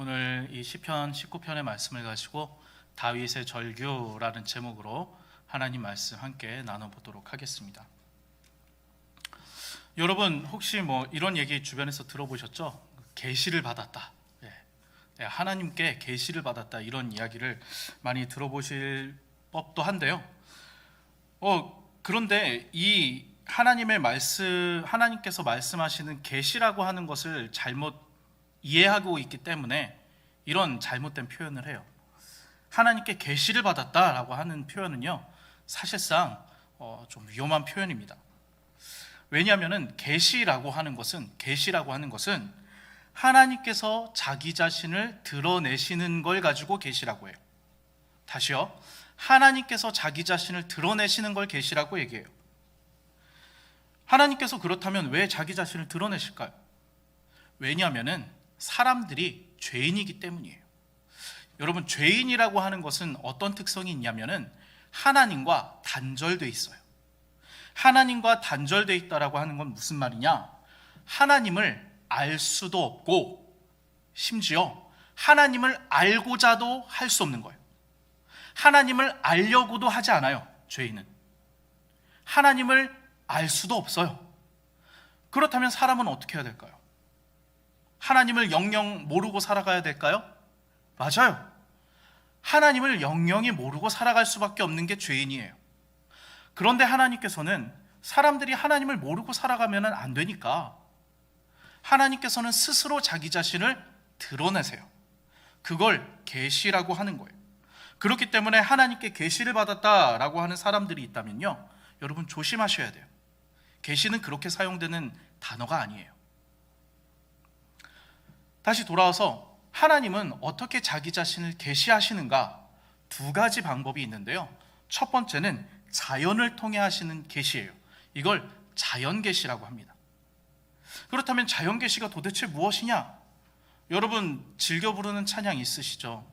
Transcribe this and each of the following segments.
오늘 이 시편 19편의 말씀을 가지고 다윗의 절규라는 제목으로 하나님 말씀 함께 나눠보도록 하겠습니다. 여러분 혹시 이런 얘기 주변에서 들어보셨죠? 계시를 받았다. 하나님께 계시를 받았다, 이런 이야기를 많이 들어보실 법도 한데요. 그런데 이 하나님의 말씀, 하나님께서 말씀하시는 계시라고 하는 것을 잘못 이해하고 있기 때문에 이런 잘못된 표현을 해요. 하나님께 계시를 받았다라고 하는 표현은요, 사실상 좀 위험한 표현입니다. 왜냐하면은 계시라고 하는 것은 하나님께서 자기 자신을 드러내시는 걸 가지고 계시라고 해요. 다시요, 하나님께서 자기 자신을 드러내시는 걸 계시라고 얘기해요. 하나님께서 그렇다면 왜 자기 자신을 드러내실까요? 왜냐하면은 사람들이 죄인이기 때문이에요. 여러분, 죄인이라고 하는 것은 어떤 특성이 있냐면은 하나님과 단절돼 있어요. 하나님과 단절돼 있다라고 하는 건 무슨 말이냐? 하나님을 알 수도 없고 심지어 하나님을 알고자도 할 수 없는 거예요. 하나님을 알려고도 하지 않아요. 죄인은 하나님을 알 수도 없어요. 그렇다면 사람은 어떻게 해야 될까요? 하나님을 영영 모르고 살아가야 될까요? 맞아요. 하나님을 영영이 모르고 살아갈 수밖에 없는 게 죄인이에요. 그런데 하나님께서는 사람들이 하나님을 모르고 살아가면 안 되니까 하나님께서는 스스로 자기 자신을 드러내세요. 그걸 계시라고 하는 거예요. 그렇기 때문에 하나님께 계시를 받았다라고 하는 사람들이 있다면요, 여러분 조심하셔야 돼요. 계시는 그렇게 사용되는 단어가 아니에요. 다시 돌아와서 하나님은 어떻게 자기 자신을 계시하시는가? 두 가지 방법이 있는데요. 첫 번째는 자연을 통해 하시는 계시예요. 이걸 자연 계시라고 합니다. 그렇다면 자연 계시가 도대체 무엇이냐? 여러분 즐겨 부르는 찬양 있으시죠?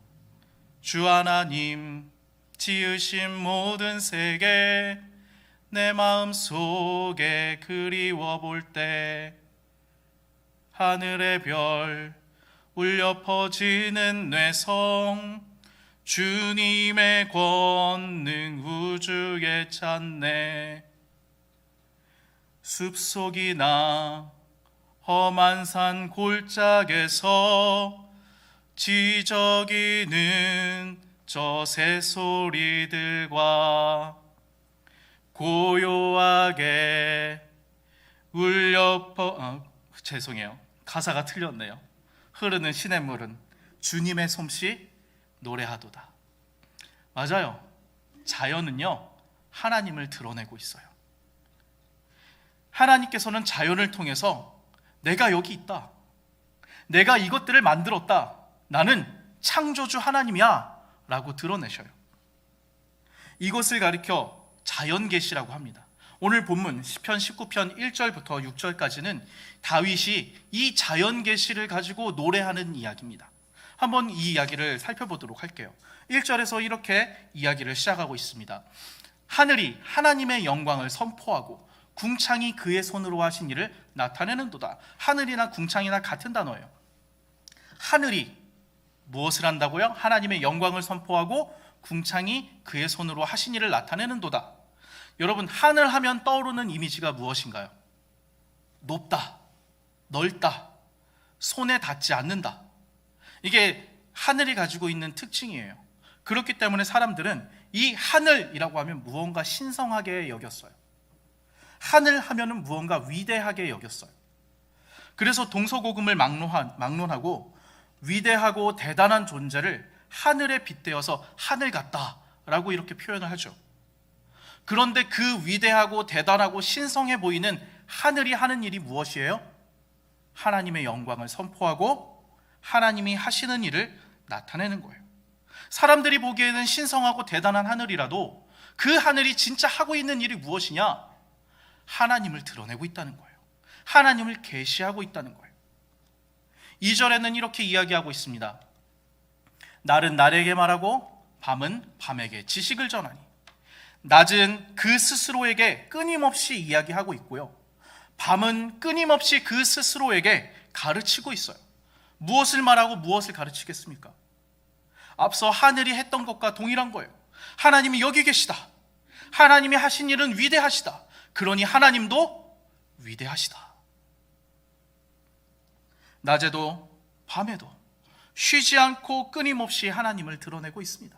주 하나님 지으신 모든 세계 내 마음 속에 그리워 볼 때 하늘의 별 울려 퍼지는 뇌성 주님의 권능 우주에 찾네. 숲속이나 험한 산 골짜기에서 지저귀는 저 새소리들과 고요하게 울려 죄송해요, 가사가 틀렸네요. 흐르는 시냇물은 주님의 솜씨 노래하도다. 맞아요. 자연은요, 하나님을 드러내고 있어요. 하나님께서는 자연을 통해서 내가 여기 있다, 내가 이것들을 만들었다, 나는 창조주 하나님이야 라고 드러내셔요. 이것을 가리켜 자연계시라고 합니다. 오늘 본문 시편 19편 1절부터 6절까지는 다윗이 이 자연계시를 가지고 노래하는 이야기입니다. 한번 이 이야기를 살펴보도록 할게요. 1절에서 이렇게 이야기를 시작하고 있습니다. 하늘이 하나님의 영광을 선포하고 궁창이 그의 손으로 하신 일을 나타내는도다. 하늘이나 궁창이나 같은 단어예요. 하늘이 무엇을 한다고요? 하나님의 영광을 선포하고 궁창이 그의 손으로 하신 일을 나타내는도다. 여러분, 하늘 하면 떠오르는 이미지가 무엇인가요? 높다, 넓다, 손에 닿지 않는다. 이게 하늘이 가지고 있는 특징이에요. 그렇기 때문에 사람들은 이 하늘이라고 하면 무언가 신성하게 여겼어요. 하늘 하면은 무언가 위대하게 여겼어요. 그래서 동서고금을 막론하고 위대하고 대단한 존재를 하늘에 빗대어서 하늘 같다라고 이렇게 표현을 하죠. 그런데 그 위대하고 대단하고 신성해 보이는 하늘이 하는 일이 무엇이에요? 하나님의 영광을 선포하고 하나님이 하시는 일을 나타내는 거예요. 사람들이 보기에는 신성하고 대단한 하늘이라도 그 하늘이 진짜 하고 있는 일이 무엇이냐? 하나님을 드러내고 있다는 거예요. 하나님을 계시하고 있다는 거예요. 2절에는 이렇게 이야기하고 있습니다. 날은 날에게 말하고 밤은 밤에게 지식을 전하니. 낮은 그 스스로에게 끊임없이 이야기하고 있고요, 밤은 끊임없이 그 스스로에게 가르치고 있어요. 무엇을 말하고 무엇을 가르치겠습니까? 앞서 하늘이 했던 것과 동일한 거예요. 하나님이 여기 계시다. 하나님이 하신 일은 위대하시다. 그러니 하나님도 위대하시다. 낮에도 밤에도 쉬지 않고 끊임없이 하나님을 드러내고 있습니다.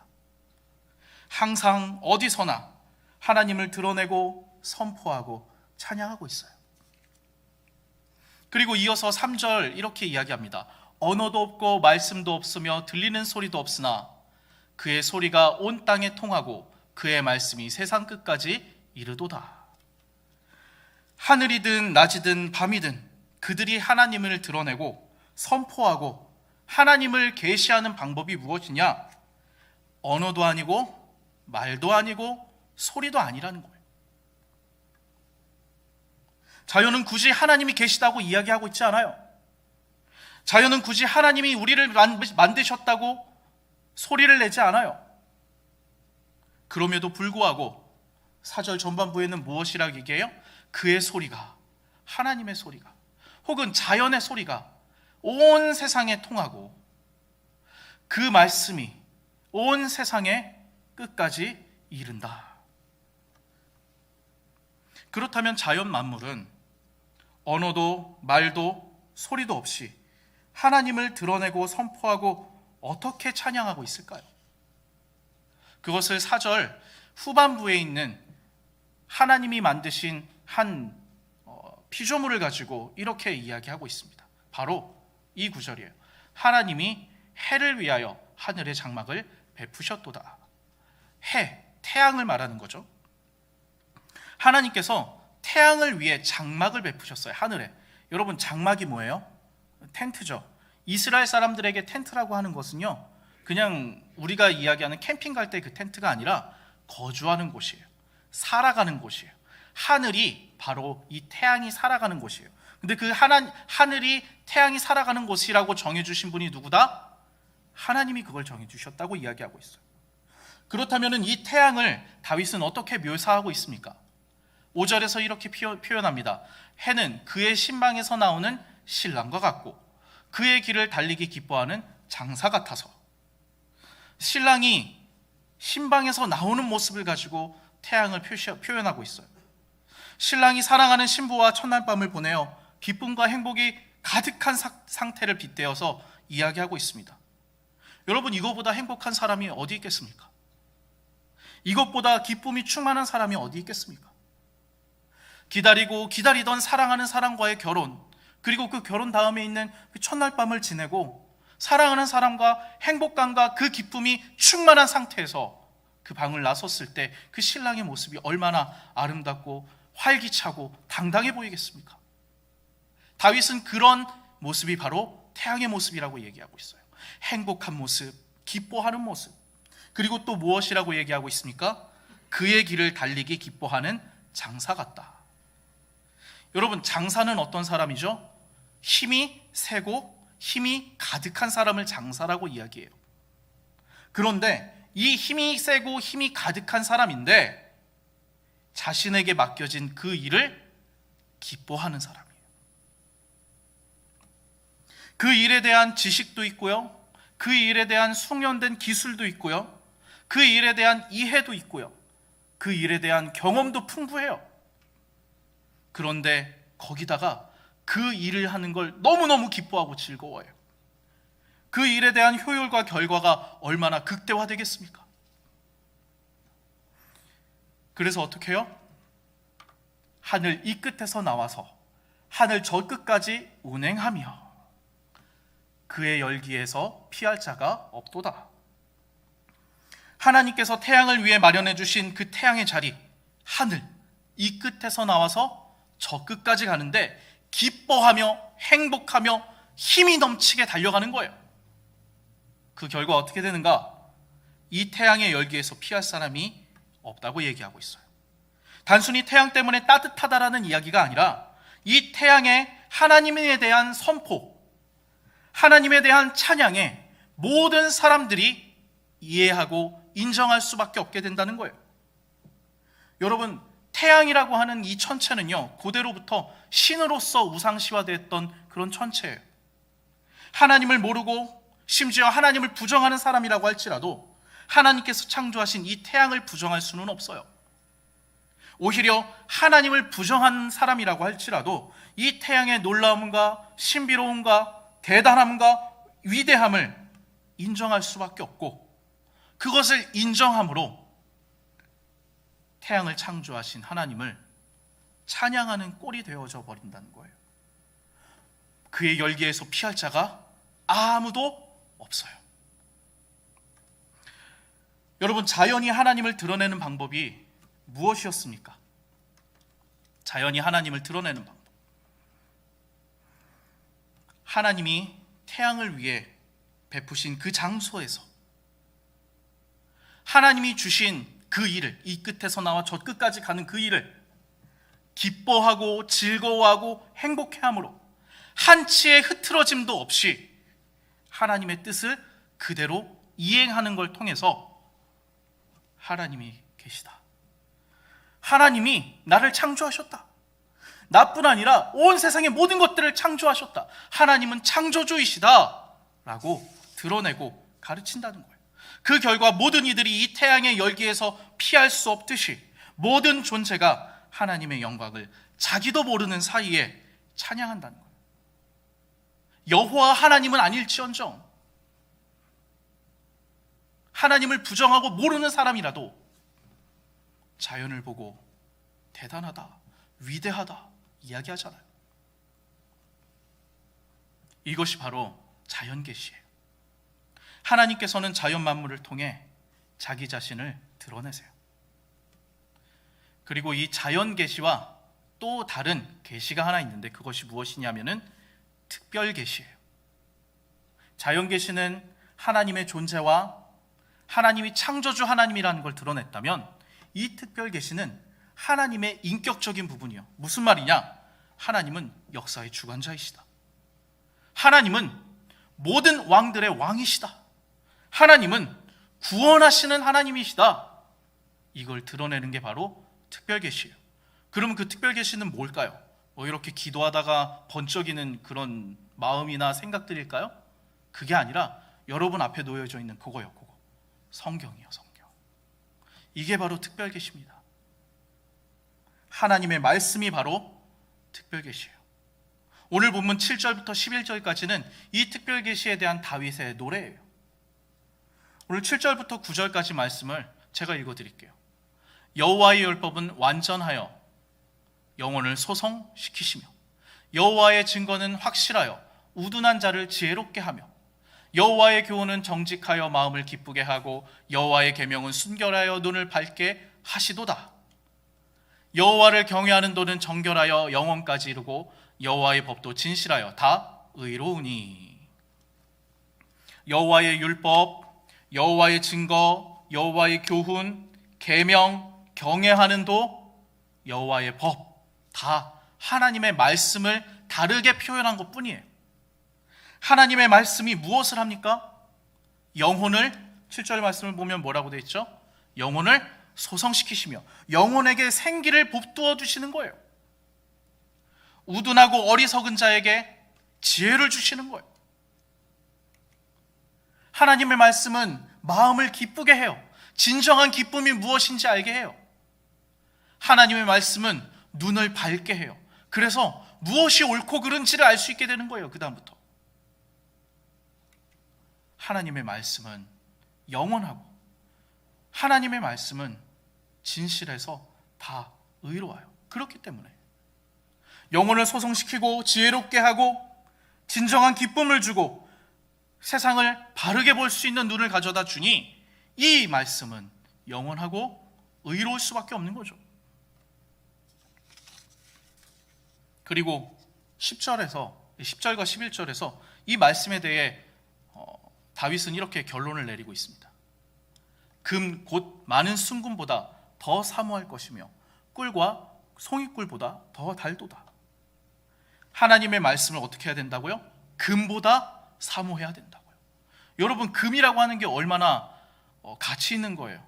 항상 어디서나 하나님을 드러내고 선포하고 찬양하고 있어요. 그리고 이어서 3절 이렇게 이야기합니다. 언어도 없고 말씀도 없으며 들리는 소리도 없으나 그의 소리가 온 땅에 통하고 그의 말씀이 세상 끝까지 이르도다. 하늘이든 낮이든 밤이든 그들이 하나님을 드러내고 선포하고 하나님을 계시하는 방법이 무엇이냐? 언어도 아니고 말도 아니고 소리도 아니라는 거예요. 자연은 굳이 하나님이 계시다고 이야기하고 있지 않아요. 자연은 굳이 하나님이 우리를 만드셨다고 소리를 내지 않아요. 그럼에도 불구하고 4절 전반부에는 무엇이라고 얘기해요? 그의 소리가, 하나님의 소리가, 혹은 자연의 소리가 온 세상에 통하고 그 말씀이 온 세상의 끝까지 이른다. 그렇다면 자연 만물은 언어도 말도 소리도 없이 하나님을 드러내고 선포하고 어떻게 찬양하고 있을까요? 그것을 4절 후반부에 있는 하나님이 만드신 한 피조물을 가지고 이렇게 이야기하고 있습니다. 바로 이 구절이에요. 하나님이 해를 위하여 하늘의 장막을 베푸셨도다. 해, 태양을 말하는 거죠. 하나님께서 태양을 위해 장막을 베푸셨어요. 하늘에. 여러분, 장막이 뭐예요? 텐트죠. 이스라엘 사람들에게 텐트라고 하는 것은요, 그냥 우리가 이야기하는 캠핑 갈 때 그 텐트가 아니라 거주하는 곳이에요. 살아가는 곳이에요. 하늘이 바로 이 태양이 살아가는 곳이에요. 근데 그 하늘이 태양이 살아가는 곳이라고 정해주신 분이 누구다? 하나님이 그걸 정해주셨다고 이야기하고 있어요. 그렇다면 이 태양을 다윗은 어떻게 묘사하고 있습니까? 5절에서 이렇게 표현합니다. 해는 그의 신방에서 나오는 신랑과 같고 그의 길을 달리기 기뻐하는 장사 같아서. 신랑이 신방에서 나오는 모습을 가지고 태양을 표현하고 있어요. 신랑이 사랑하는 신부와 첫날밤을 보내어 기쁨과 행복이 가득한 상태를 빗대어서 이야기하고 있습니다. 여러분, 이것보다 행복한 사람이 어디 있겠습니까? 이것보다 기쁨이 충만한 사람이 어디 있겠습니까? 기다리던 사랑하는 사람과의 결혼, 그리고 그 결혼 다음에 있는 그 첫날 밤을 지내고 사랑하는 사람과 행복감과 그 기쁨이 충만한 상태에서 그 방을 나섰을 때 그 신랑의 모습이 얼마나 아름답고 활기차고 당당해 보이겠습니까? 다윗은 그런 모습이 바로 태양의 모습이라고 얘기하고 있어요. 행복한 모습, 기뻐하는 모습. 그리고 또 무엇이라고 얘기하고 있습니까? 그의 길을 달리기 기뻐하는 장사 같다. 여러분, 장사는 어떤 사람이죠? 힘이 세고 힘이 가득한 사람을 장사라고 이야기해요. 그런데 이 힘이 세고 힘이 가득한 사람인데 자신에게 맡겨진 그 일을 기뻐하는 사람이에요. 그 일에 대한 지식도 있고요, 그 일에 대한 숙련된 기술도 있고요, 그 일에 대한 이해도 있고요, 그 일에 대한 경험도 풍부해요. 그런데 거기다가 그 일을 하는 걸 너무너무 기뻐하고 즐거워해요. 그 일에 대한 효율과 결과가 얼마나 극대화되겠습니까? 그래서 어떻게 해요? 하늘 이 끝에서 나와서 하늘 저 끝까지 운행하며 그의 열기에서 피할 자가 없도다. 하나님께서 태양을 위해 마련해 주신 그 태양의 자리, 하늘 이 끝에서 나와서 저 끝까지 가는데 기뻐하며 행복하며 힘이 넘치게 달려가는 거예요. 그 결과 어떻게 되는가? 이 태양의 열기에서 피할 사람이 없다고 얘기하고 있어요. 단순히 태양 때문에 따뜻하다라는 이야기가 아니라 이 태양의 하나님에 대한 선포, 하나님에 대한 찬양에 모든 사람들이 이해하고 인정할 수밖에 없게 된다는 거예요. 여러분, 태양이라고 하는 이 천체는요, 고대로부터 신으로서 우상시화됐던 그런 천체예요. 하나님을 모르고 심지어 하나님을 부정하는 사람이라고 할지라도 하나님께서 창조하신 이 태양을 부정할 수는 없어요. 오히려 하나님을 부정한 사람이라고 할지라도 이 태양의 놀라움과 신비로움과 대단함과 위대함을 인정할 수밖에 없고, 그것을 인정함으로 태양을 창조하신 하나님을 찬양하는 꼴이 되어져 버린다는 거예요. 그의 열기에서 피할 자가 아무도 없어요. 여러분, 자연이 하나님을 드러내는 방법이 무엇이었습니까? 자연이 하나님을 드러내는 방법, 하나님이 태양을 위해 베푸신 그 장소에서 하나님이 주신 그 일을, 이 끝에서 나와 저 끝까지 가는 그 일을 기뻐하고 즐거워하고 행복해함으로 한치의 흐트러짐도 없이 하나님의 뜻을 그대로 이행하는 걸 통해서 하나님이 계시다, 하나님이 나를 창조하셨다, 나뿐 아니라 온 세상의 모든 것들을 창조하셨다, 하나님은 창조주이시다 라고 드러내고 가르친다는 거예요. 그 결과 모든 이들이 이 태양의 열기에서 피할 수 없듯이 모든 존재가 하나님의 영광을 자기도 모르는 사이에 찬양한다는 거예요. 여호와 하나님은 아닐지언정 하나님을 부정하고 모르는 사람이라도 자연을 보고 대단하다, 위대하다 이야기하잖아요. 이것이 바로 자연 계시예요. 하나님께서는 자연 만물을 통해 자기 자신을 드러내세요. 그리고 이 자연 계시와 또 다른 계시가 하나 있는데, 그것이 무엇이냐면은 특별 계시예요. 자연 계시는 하나님의 존재와 하나님이 창조주 하나님이라는 걸 드러냈다면, 이 특별 계시는 하나님의 인격적인 부분이요. 무슨 말이냐? 하나님은 역사의 주관자이시다. 하나님은 모든 왕들의 왕이시다. 하나님은 구원하시는 하나님이시다. 이걸 드러내는 게 바로 특별 계시예요. 그러면 그 특별 계시는 뭘까요? 이렇게 기도하다가 번쩍이는 그런 마음이나 생각들일까요? 그게 아니라 여러분 앞에 놓여져 있는 그거요, 그거. 성경이요, 성경. 이게 바로 특별 계시입니다. 하나님의 말씀이 바로 특별 계시예요. 오늘 본문 7절부터 11절까지는 이 특별 계시에 대한 다윗의 노래예요. 오늘 7절부터 9절까지 말씀을 제가 읽어드릴게요. 여호와의 율법은 완전하여 영혼을 소성시키시며 여호와의 증거는 확실하여 우둔한 자를 지혜롭게 하며 여호와의 교훈은 정직하여 마음을 기쁘게 하고 여호와의 계명은 순결하여 눈을 밝게 하시도다. 여호와를 경외하는 도는 정결하여 영원까지 이르고 여호와의 법도 진실하여 다 의로우니. 여호와의 율법, 여호와의 증거, 여호와의 교훈, 계명, 경외하는 도, 여호와의 법, 다 하나님의 말씀을 다르게 표현한 것뿐이에요. 하나님의 말씀이 무엇을 합니까? 영혼을, 7절 말씀을 보면 뭐라고 되어 있죠? 영혼을 소성시키시며 영혼에게 생기를 복두어 주시는 거예요. 우둔하고 어리석은 자에게 지혜를 주시는 거예요. 하나님의 말씀은 마음을 기쁘게 해요. 진정한 기쁨이 무엇인지 알게 해요. 하나님의 말씀은 눈을 밝게 해요. 그래서 무엇이 옳고 그른지를 알 수 있게 되는 거예요. 그 다음부터 하나님의 말씀은 영원하고 하나님의 말씀은 진실해서 다 의로워요. 그렇기 때문에 영혼을 소성시키고 지혜롭게 하고 진정한 기쁨을 주고 세상을 바르게 볼 수 있는 눈을 가져다 주니 이 말씀은 영원하고 의로울 수밖에 없는 거죠. 그리고 10절과 11절에서 이 말씀에 대해 다윗은 이렇게 결론을 내리고 있습니다. 금 곧 많은 순금보다 더 사모할 것이며 꿀과 송이꿀보다 더 달도다. 하나님의 말씀을 어떻게 해야 된다고요? 금보다 사모해야 된다고요. 여러분, 금이라고 하는 게 얼마나 가치 있는 거예요.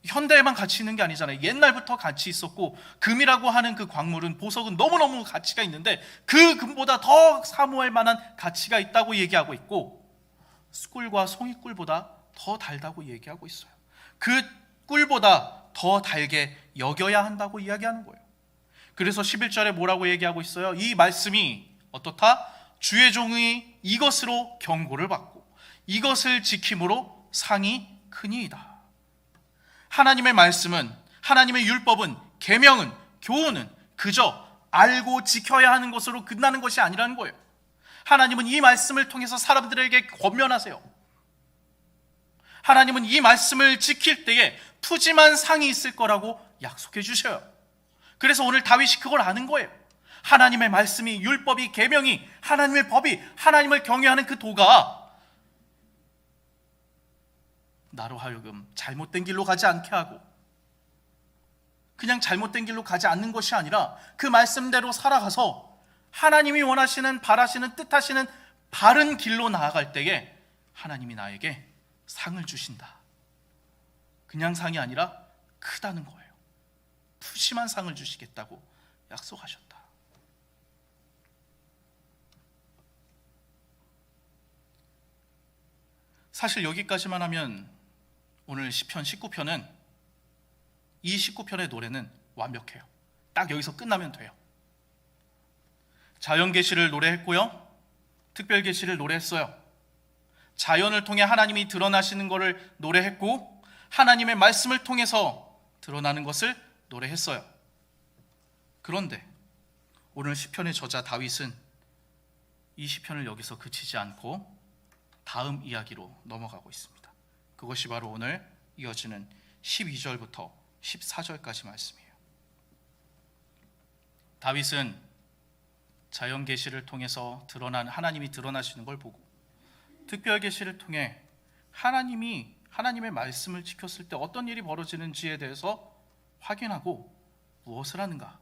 현대에만 가치 있는 게 아니잖아요. 옛날부터 가치 있었고, 금이라고 하는 그 광물은, 보석은 너무너무 가치가 있는데 그 금보다 더 사모할 만한 가치가 있다고 얘기하고 있고, 꿀과 송이꿀보다 더 달다고 얘기하고 있어요. 그 꿀보다 더 달게 여겨야 한다고 이야기하는 거예요. 그래서 11절에 뭐라고 얘기하고 있어요? 이 말씀이 어떻다? 주의 종이 이것으로 경고를 받고 이것을 지킴으로 상이 크니이다. 하나님의 말씀은, 하나님의 율법은, 계명은, 교훈은 그저 알고 지켜야 하는 것으로 끝나는 것이 아니라는 거예요. 하나님은 이 말씀을 통해서 사람들에게 권면하세요. 하나님은 이 말씀을 지킬 때에 푸짐한 상이 있을 거라고 약속해 주셔요. 그래서 오늘 다윗이 그걸 아는 거예요. 하나님의 말씀이, 율법이, 계명이, 하나님의 법이, 하나님을 경외하는 그 도가 나로 하여금 잘못된 길로 가지 않게 하고, 그냥 잘못된 길로 가지 않는 것이 아니라 그 말씀대로 살아가서 하나님이 원하시는, 바라시는, 뜻하시는 바른 길로 나아갈 때에 하나님이 나에게 상을 주신다. 그냥 상이 아니라 크다는 거예요. 푸짐한 상을 주시겠다고 약속하셨다. 사실 여기까지만 하면 오늘 시편 19편은, 이 19편의 노래는 완벽해요. 딱 여기서 끝나면 돼요. 자연 계시를 노래했고요, 특별 계시를 노래했어요. 자연을 통해 하나님이 드러나시는 것을 노래했고, 하나님의 말씀을 통해서 드러나는 것을 노래했어요. 그런데 오늘 시편의 저자 다윗은 이 시편을 여기서 그치지 않고 다음 이야기로 넘어가고 있습니다. 그것이 바로 오늘 이어지는 12절부터 14절까지 말씀이에요. 다윗은 자연 계시를 통해서 하나님이 드러나시는 걸 보고, 특별 계시를 통해 하나님의 말씀을 지켰을 때 어떤 일이 벌어지는지에 대해서 확인하고 무엇을 하는가?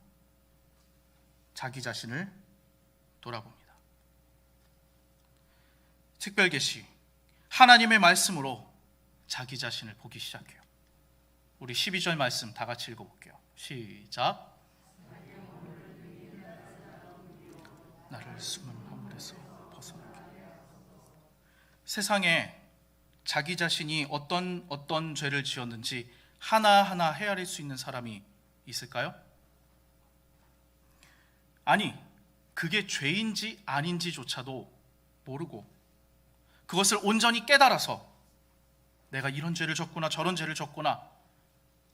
자기 자신을 돌아봅니다. 특별 계시, 하나님의 말씀으로 자기 자신을 보기 시작해요. 우리 12절 말씀 다 같이 읽어볼게요. 시작. 나를 숨은 허물에서 벗어나게. 세상에 자기 자신이 어떤 죄를 지었는지 하나하나 헤아릴 수 있는 사람이 있을까요? 아니, 그게 죄인지 아닌지조차도 모르고 그것을 온전히 깨달아서 내가 이런 죄를 졌구나, 저런 죄를 졌구나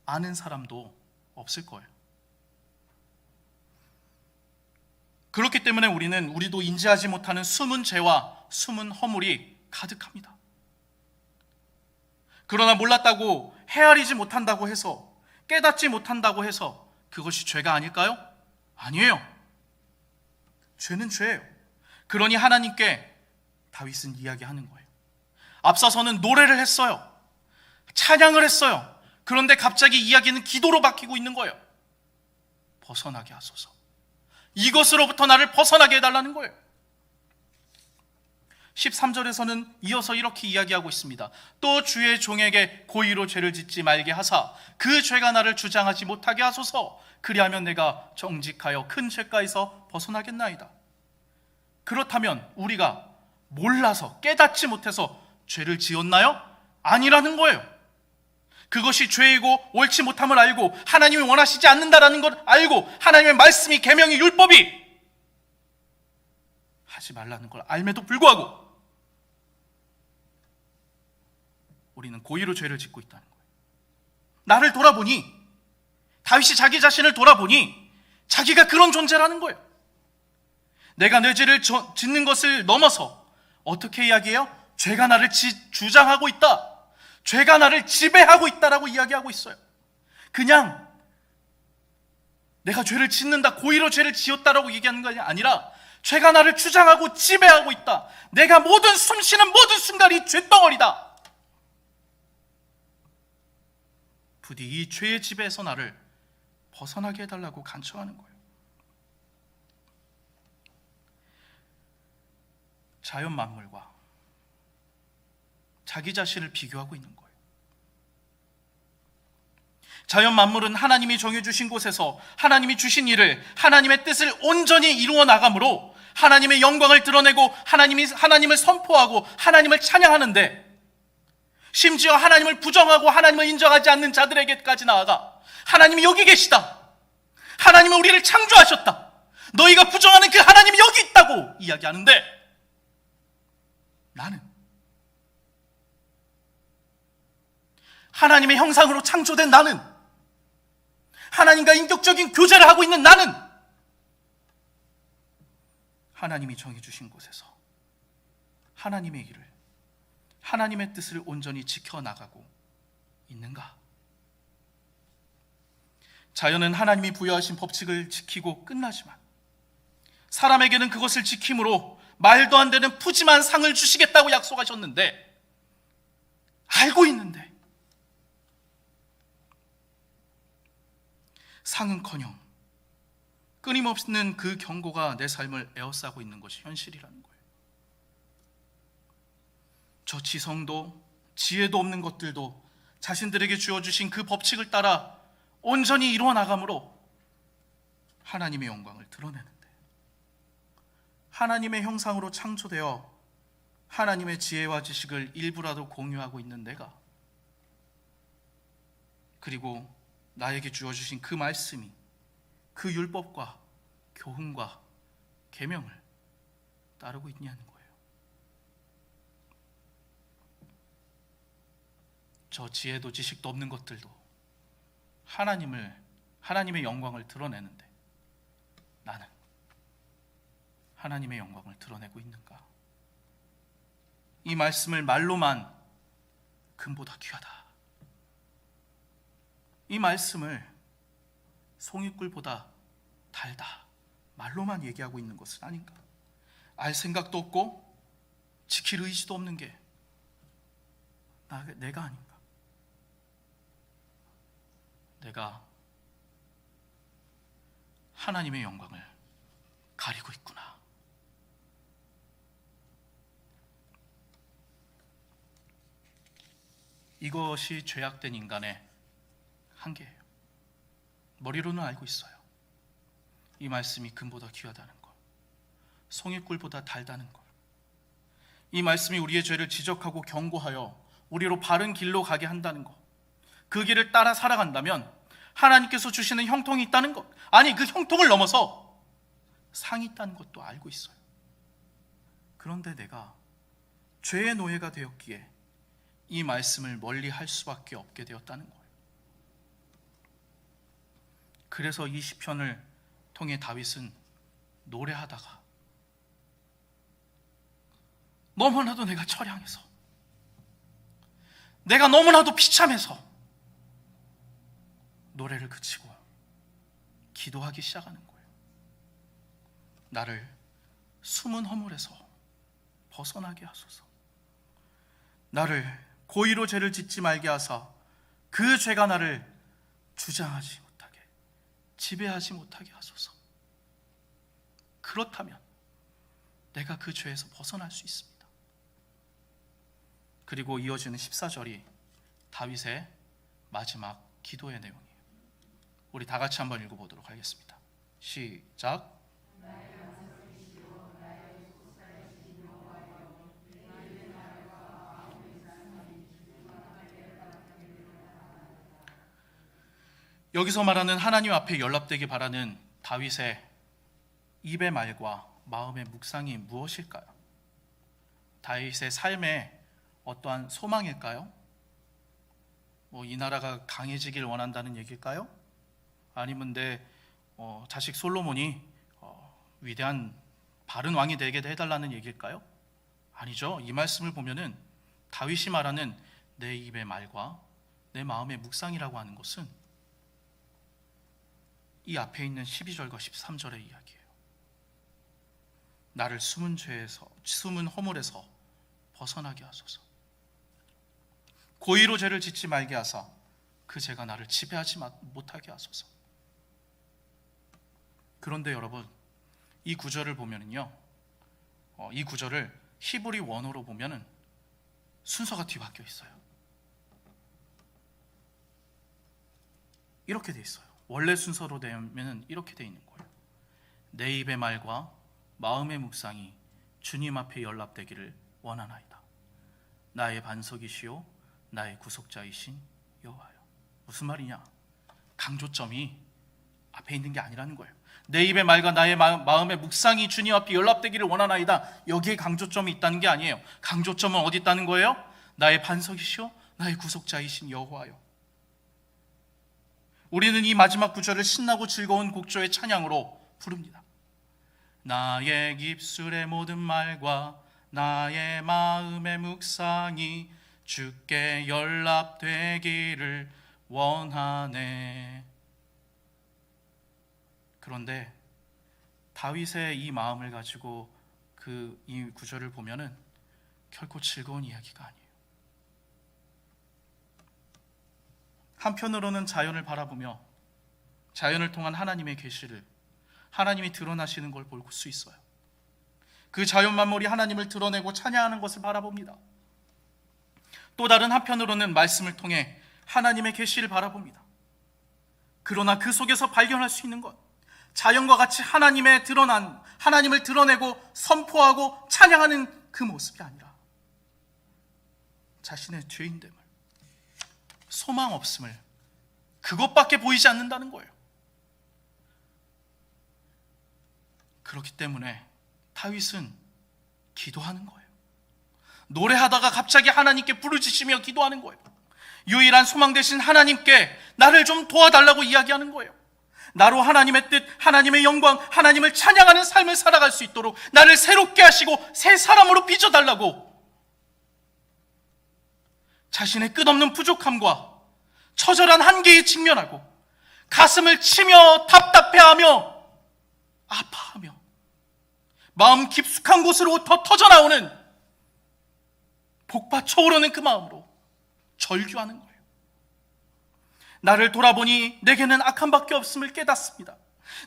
아는 사람도 없을 거예요. 그렇기 때문에 우리도 인지하지 못하는 숨은 죄와 숨은 허물이 가득합니다. 그러나 몰랐다고, 헤아리지 못한다고 해서, 깨닫지 못한다고 해서 그것이 죄가 아닐까요? 아니에요. 죄는 죄예요. 그러니 하나님께 다윗은 이야기하는 거예요. 앞서서는 노래를 했어요. 찬양을 했어요. 그런데 갑자기 이야기는 기도로 바뀌고 있는 거예요. 벗어나게 하소서. 이것으로부터 나를 벗어나게 해달라는 거예요. 13절에서는 이어서 이렇게 이야기하고 있습니다. 또 주의 종에게 고의로 죄를 짓지 말게 하사 그 죄가 나를 주장하지 못하게 하소서. 그리하면 내가 정직하여 큰 죄가에서 벗어나겠나이다. 그렇다면 우리가 몰라서, 깨닫지 못해서 죄를 지었나요? 아니라는 거예요. 그것이 죄이고 옳지 못함을 알고 하나님이 원하시지 않는다라는 걸 알고 하나님의 말씀이, 계명이, 율법이 하지 말라는 걸 알매도 불구하고 우리는 고의로 죄를 짓고 있다는 거예요. 나를 돌아보니, 다윗이 자기 자신을 돌아보니 자기가 그런 존재라는 거예요. 내가 내 죄를 짓는 것을 넘어서 어떻게 이야기해요? 죄가 나를 주장하고 있다, 죄가 나를 지배하고 있다라고 이야기하고 있어요. 그냥 내가 죄를 짓는다, 고의로 죄를 지었다라고 얘기하는 것이 아니라 죄가 나를 주장하고 지배하고 있다. 내가 모든 숨쉬는 모든 순간이 죄덩어리다. 부디 이 죄의 지배에서 나를 벗어나게 해달라고 간청하는 거예요. 자연 만물과 자기 자신을 비교하고 있는 거예요. 자연 만물은 하나님이 정해주신 곳에서 하나님이 주신 일을, 하나님의 뜻을 온전히 이루어 나가므로 하나님의 영광을 드러내고 하나님을 선포하고 하나님을 찬양하는데, 심지어 하나님을 부정하고 하나님을 인정하지 않는 자들에게까지 나아가 하나님이 여기 계시다, 하나님은 우리를 창조하셨다, 너희가 부정하는 그 하나님이 여기 있다고 이야기하는데, 나는 하나님의 형상으로 창조된 나는, 하나님과 인격적인 교제를 하고 있는 나는 하나님이 정해주신 곳에서 하나님의 일을, 하나님의 뜻을 온전히 지켜나가고 있는가? 자연은 하나님이 부여하신 법칙을 지키고 끝나지만 사람에게는 그것을 지킴으로 말도 안 되는 푸짐한 상을 주시겠다고 약속하셨는데, 알고 있는데 상은커녕 끊임없는 그 경고가 내 삶을 에워싸고 있는 것이 현실이라는 거예요. 저 지성도 지혜도 없는 것들도 자신들에게 주어주신 그 법칙을 따라 온전히 이루어 나감으로 하나님의 영광을 드러내는데, 하나님의 형상으로 창조되어 하나님의 지혜와 지식을 일부라도 공유하고 있는 내가, 그리고 나에게 주어주신 그 말씀이, 그 율법과 교훈과 계명을 따르고 있냐는 거예요. 저 지혜도 지식도 없는 것들도 하나님의 영광을 드러내는데, 나는 하나님의 영광을 드러내고 있는가? 이 말씀을 말로만 금보다 귀하다, 이 말씀을 송이꿀보다 달다, 말로만 얘기하고 있는 것은 아닌가? 알 생각도 없고 지킬 의지도 없는 게 내가 아닌가? 내가 하나님의 영광을 가리고 있구나. 이것이 죄악된 인간의 한계예요. 머리로는 알고 있어요. 이 말씀이 금보다 귀하다는 것, 송이꿀보다 달다는 것, 이 말씀이 우리의 죄를 지적하고 경고하여 우리로 바른 길로 가게 한다는 것, 그 길을 따라 살아간다면 하나님께서 주시는 형통이 있다는 것, 아니 그 형통을 넘어서 상이 있다는 것도 알고 있어요. 그런데 내가 죄의 노예가 되었기에 이 말씀을 멀리 할 수밖에 없게 되었다는 거예요. 그래서 이 시편을 통해 다윗은 노래하다가 너무나도 내가 처량해서, 내가 너무나도 비참해서 노래를 그치고 기도하기 시작하는 거예요. 나를 숨은 허물에서 벗어나게 하소서. 나를 고의로 죄를 짓지 말게 하사 그 죄가 나를 주장하지 못하게, 지배하지 못하게 하소서. 그렇다면 내가 그 죄에서 벗어날 수 있습니다. 그리고 이어지는 14절이 다윗의 마지막 기도의 내용이에요. 우리 다 같이 한번 읽어보도록 하겠습니다. 시작. 여기서 말하는 하나님 앞에 연락되기 바라는 다윗의 입의 말과 마음의 묵상이 무엇일까요? 다윗의 삶의 어떠한 소망일까요? 이 나라가 강해지길 원한다는 얘기일까요? 아니면 내 자식 솔로몬이 위대한 바른 왕이 되게 해달라는 얘기일까요? 아니죠. 이 말씀을 보면은 다윗이 말하는 내 입의 말과 내 마음의 묵상이라고 하는 것은 이 앞에 있는 12절과 13절의 이야기예요. 나를 숨은 허물에서 벗어나게 하소서. 고의로 죄를 짓지 말게 하사 그 죄가 나를 지배하지 못하게 하소서. 그런데 여러분, 이 구절을 보면은요, 이 구절을 히브리 원어로 보면은 순서가 뒤바뀌어 있어요. 이렇게 돼 있어요. 원래 순서로 되면 이렇게 돼 있는 거예요. 내 입의 말과 마음의 묵상이 주님 앞에 연락되기를 원하나이다. 나의 반석이시요 나의 구속자이신 여호와여. 무슨 말이냐? 강조점이 앞에 있는 게 아니라는 거예요. 내 입의 말과 나의 마음의 묵상이 주님 앞에 연락되기를 원하나이다. 여기에 강조점이 있다는 게 아니에요. 강조점은 어디 있다는 거예요? 나의 반석이시요 나의 구속자이신 여호와여. 우리는 이 마지막 구절을 신나고 즐거운 곡조의 찬양으로 부릅니다. 나의 입술의 모든 말과 나의 마음의 묵상이 주께 연락되기를 원하네. 그런데 다윗의 이 마음을 가지고 이 구절을 보면은 결코 즐거운 이야기가 아니에요. 한편으로는 자연을 바라보며 자연을 통한 하나님의 계시를, 하나님이 드러나시는 걸 볼 수 있어요. 그 자연 만물이 하나님을 드러내고 찬양하는 것을 바라봅니다. 또 다른 한편으로는 말씀을 통해 하나님의 계시를 바라봅니다. 그러나 그 속에서 발견할 수 있는 것, 자연과 같이 하나님을 드러내고 선포하고 찬양하는 그 모습이 아니라 자신의 죄인됨을, 소망 없음을, 그것밖에 보이지 않는다는 거예요. 그렇기 때문에 다윗은 기도하는 거예요. 노래하다가 갑자기 하나님께 부르짖으며 기도하는 거예요. 유일한 소망 되신 하나님께 나를 좀 도와달라고 이야기하는 거예요. 나로 하나님의 뜻, 하나님의 영광, 하나님을 찬양하는 삶을 살아갈 수 있도록 나를 새롭게 하시고 새 사람으로 빚어달라고 자신의 끝없는 부족함과 처절한 한계에 직면하고 가슴을 치며 답답해하며 아파하며 마음 깊숙한 곳으로부터 터져나오는 복받쳐 오르는 그 마음으로 절규하는 거예요. 나를 돌아보니 내게는 악한 밖에 없음을 깨닫습니다.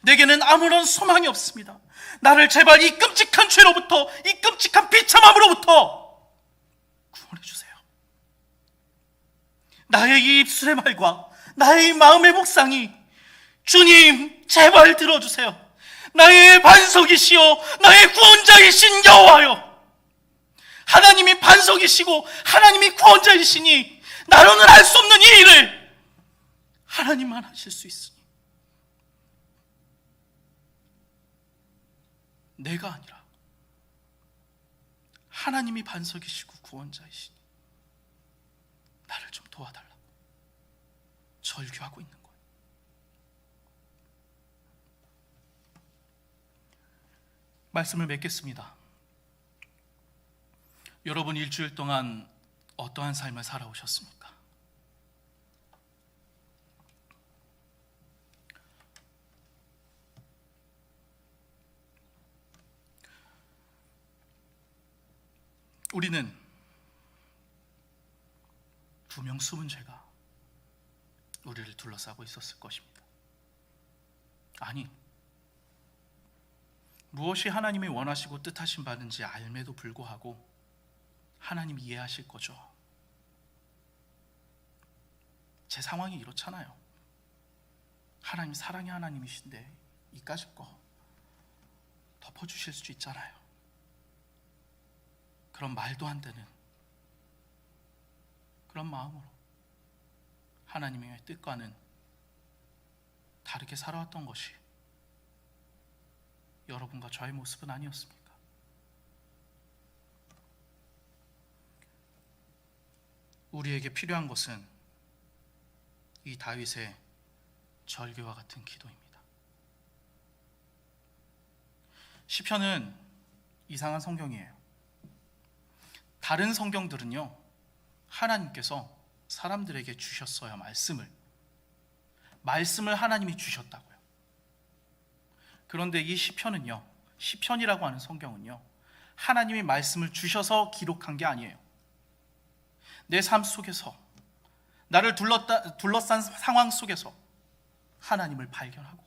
내게는 아무런 소망이 없습니다. 나를 제발 이 끔찍한 죄로부터, 이 끔찍한 비참함으로부터 구원해 주세요. 나의 이 입술의 말과 나의 이 마음의 묵상이 주님 제발 들어주세요. 나의 반석이시요 나의 구원자이신 여호와여. 하나님이 반석이시고 하나님이 구원자이시니 나로는 할 수 없는 이 일을 하나님만 하실 수 있으니 내가 아니라 하나님이 반석이시고 구원자이시니 나를 좀 도와달라 절규하고 있는 거예요. 말씀을 맺겠습니다. 여러분 일주일 동안 어떠한 삶을 살아오셨습니까? 우리는 분명 숨은 죄가 우리를 둘러싸고 있었을 것입니다. 아니, 무엇이 하나님이 원하시고 뜻하신 바는지 알매도 불구하고 하나님이 이해하실 거죠. 제 상황이 이렇잖아요. 하나님 사랑의 하나님이신데 이까짓 거 덮어주실 수 있잖아요. 그런 말도 안 되는 그런 마음으로 하나님의 뜻과는 다르게 살아왔던 것이 여러분과 저의 모습은 아니었습니까? 우리에게 필요한 것은 이 다윗의 절규와 같은 기도입니다. 시편은 이상한 성경이에요. 다른 성경들은요, 하나님께서 사람들에게 주셨어요. 말씀을 하나님이 주셨다고요. 그런데 이 시편은요, 시편이라고 하는 성경은요, 하나님이 말씀을 주셔서 기록한 게 아니에요. 내 삶 속에서, 나를 둘러싼 상황 속에서 하나님을 발견하고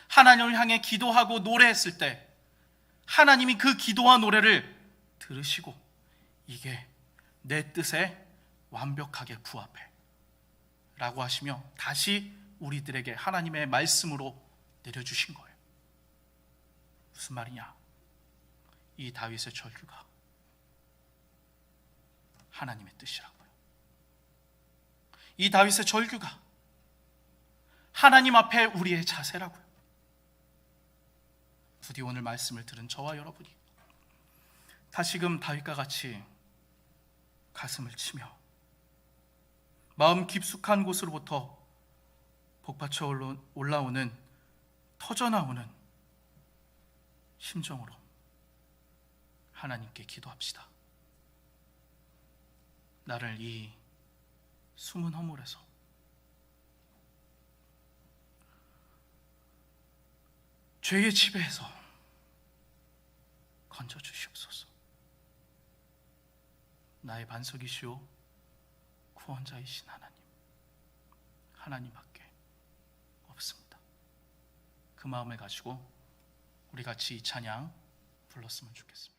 하나님을 향해 기도하고 노래했을 때 하나님이 그 기도와 노래를 들으시고 이게 내 뜻에 완벽하게 부합해 라고 하시며 다시 우리들에게 하나님의 말씀으로 내려주신 거예요. 무슨 말이냐? 이 다윗의 절규가 하나님의 뜻이라고요. 이 다윗의 절규가 하나님 앞에 우리의 자세라고요. 부디 오늘 말씀을 들은 저와 여러분이 다시금 다윗과 같이 가슴을 치며 마음 깊숙한 곳으로부터 복받쳐 올라오는 터져나오는 심정으로 하나님께 기도합시다. 나를 이 숨은 허물에서 죄의 지배에서 건져주시옵소서. 나의 반석이시오 구원자이신 하나님밖에 없습니다. 그 마음을 가지고 우리 같이 이 찬양 불렀으면 좋겠습니다.